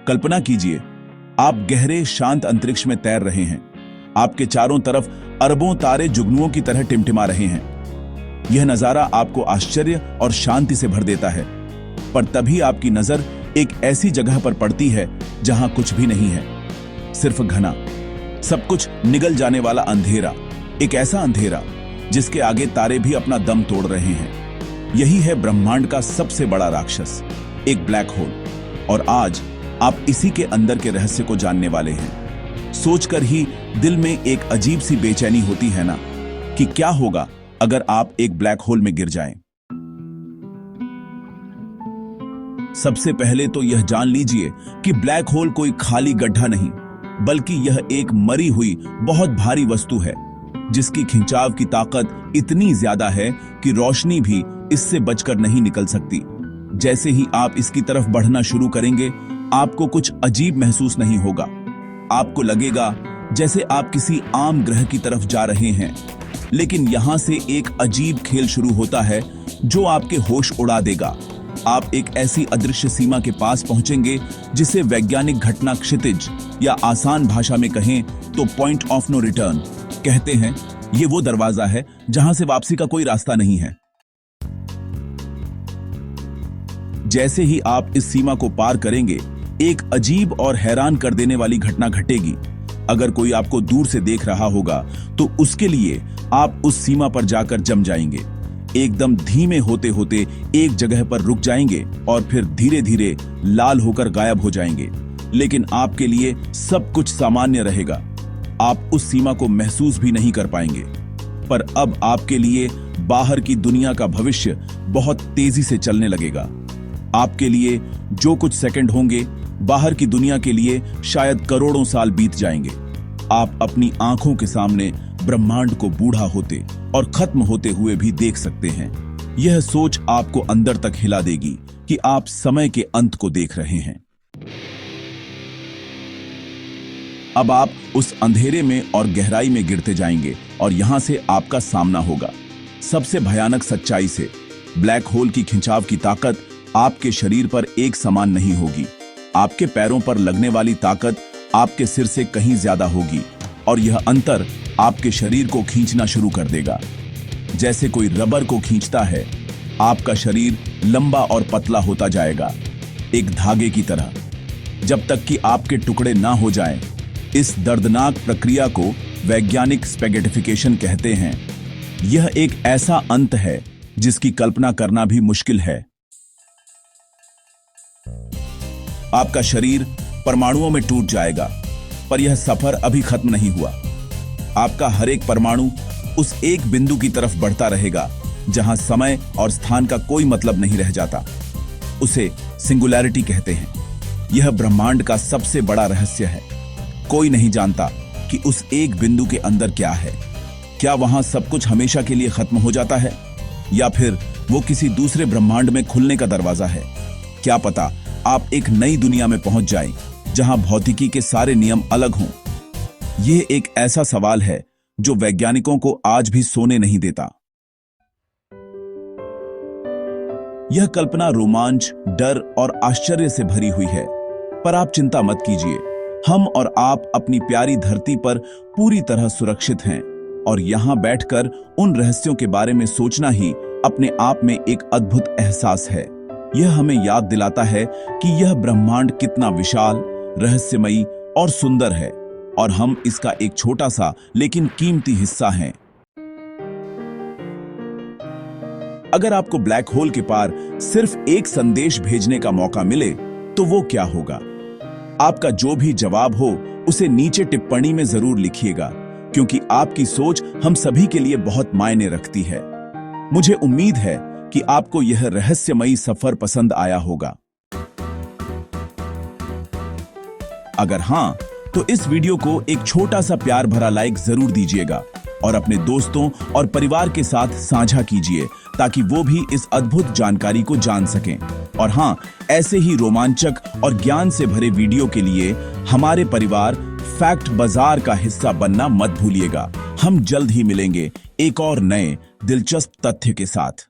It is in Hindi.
कल्पना कीजिए, आप गहरे शांत अंतरिक्ष में तैर रहे हैं। आपके चारों तरफ अरबों तारे जुगनुओं की तरह टिमटिमा रहे हैं। यह नजारा आपको आश्चर्य और शांति से भर देता है। पर तभी आपकी नजर एक ऐसी जगह पर पड़ती है जहां कुछ भी नहीं है, सिर्फ घना, सब कुछ निगल जाने वाला अंधेरा। एक ऐसा अंधेरा जिसके आगे तारे भी अपना दम तोड़ रहे हैं। यही है ब्रह्मांड का सबसे बड़ा राक्षस, एक ब्लैक होल। और आज आप इसी के अंदर के रहस्य को जानने वाले हैं। सोचकर ही दिल में एक अजीब सी बेचैनी होती है ना, कि क्या होगा अगर आप एक ब्लैक होल में गिर जाएं। सबसे पहले तो यह जान लीजिए कि ब्लैक होल कोई खाली गड्ढा नहीं, बल्कि यह एक मरी हुई बहुत भारी वस्तु है, जिसकी खिंचाव की ताकत इतनी ज्यादा है कि रोशनी भी इससे बचकर नहीं निकल सकती। जैसे ही आप इसकी तरफ बढ़ना शुरू करेंगे, आपको कुछ अजीब महसूस नहीं होगा। आपको लगेगा जैसे आप किसी आम ग्रह की तरफ जा रहे हैं। लेकिन यहां से एक अजीब खेल शुरू होता है जो आपके होश उड़ा देगा। आप एक ऐसी अदृश्य सीमा के पास पहुंचेंगे जिसे वैज्ञानिक घटना क्षितिज, या आसान भाषा में कहें तो पॉइंट ऑफ नो रिटर्न कहते हैं। यह वो दरवाजा है जहां से वापसी का कोई रास्ता नहीं है। जैसे ही आप इस सीमा को पार करेंगे, एक अजीब और हैरान कर देने वाली घटना घटेगी। अगर कोई आपको दूर से देख रहा होगा तो उसके लिए आप उस सीमा पर जाकर जम जाएंगे। एकदम धीमे होते होते एक जगह पर रुक जाएंगे और फिर धीरे धीरे लाल होकर गायब हो जाएंगे। लेकिन आपके लिए सब कुछ सामान्य रहेगा। आप उस सीमा को महसूस भी नहीं कर पाएंगे। पर अब आपके लिए बाहर की दुनिया का भविष्य बहुत तेजी से चलने लगेगा। आपके लिए जो कुछ सेकंड होंगे, बाहर की दुनिया के लिए शायद करोड़ों साल बीत जाएंगे। आप अपनी आंखों के सामने ब्रह्मांड को बूढ़ा होते और खत्म होते हुए भी देख सकते हैं। यह सोच आपको अंदर तक हिला देगी कि आप समय के अंत को देख रहे हैं। अब आप उस अंधेरे में और गहराई में गिरते जाएंगे और यहां से आपका सामना होगा सबसे भयानक सच्चाई से। ब्लैक होल की खिंचाव की ताकत आपके शरीर पर एक समान नहीं होगी। आपके पैरों पर लगने वाली ताकत आपके सिर से कहीं ज्यादा होगी और यह अंतर आपके शरीर को खींचना शुरू कर देगा। जैसे कोई रबर को खींचता है, आपका शरीर लंबा और पतला होता जाएगा, एक धागे की तरह, जब तक कि आपके टुकड़े ना हो जाएं। इस दर्दनाक प्रक्रिया को वैज्ञानिक स्पैगेटिफिकेशन कहते हैं। यह एक ऐसा अंत है जिसकी कल्पना करना भी मुश्किल है। आपका शरीर परमाणुओं में टूट जाएगा, पर यह सफर अभी खत्म नहीं हुआ। आपका हर एक परमाणु उस एक बिंदु की तरफ बढ़ता रहेगा जहां समय और स्थान का कोई मतलब नहीं रह जाता। उसे सिंगुलैरिटी कहते हैं। यह ब्रह्मांड का सबसे बड़ा रहस्य है। कोई नहीं जानता कि उस एक बिंदु के अंदर क्या है। क्या वहां सब कुछ हमेशा के लिए खत्म हो जाता है, या फिर वो किसी दूसरे ब्रह्मांड में खुलने का दरवाजा है। क्या पता आप एक नई दुनिया में पहुंच जाएं, जहां भौतिकी के सारे नियम अलग हों। यह एक ऐसा सवाल है जो वैज्ञानिकों को आज भी सोने नहीं देता। यह कल्पना रोमांच, डर और आश्चर्य से भरी हुई है, पर आप चिंता मत कीजिए। हम और आप अपनी प्यारी धरती पर पूरी तरह सुरक्षित हैं, और यहां बैठकर उन रहस्यों के बारे में सोचना ही अपने आप में एक अद्भुत एहसास है। यह हमें याद दिलाता है कि यह ब्रह्मांड कितना विशाल, रहस्यमयी और सुंदर है, और हम इसका एक छोटा सा लेकिन कीमती हिस्सा हैं। अगर आपको ब्लैक होल के पार सिर्फ एक संदेश भेजने का मौका मिले, तो वो क्या होगा? आपका जो भी जवाब हो उसे नीचे टिप्पणी में जरूर लिखिएगा, क्योंकि आपकी सोच हम सभी के लिए बहुत मायने रखती है। मुझे उम्मीद है कि आपको यह रहस्यमयी सफर पसंद आया होगा। अगर हां, तो इस वीडियो को एक छोटा सा प्यार भरा लाइक जरूर दीजिएगा और अपने दोस्तों और परिवार के साथ साझा कीजिए, ताकि वो भी इस अद्भुत जानकारी को जान सकें। और हां, ऐसे ही रोमांचक और ज्ञान से भरे वीडियो के लिए हमारे परिवार फैक्ट बाजार का हिस्सा बनना मत भूलिएगा। हम जल्द ही मिलेंगे एक और नए दिलचस्प तथ्य के साथ।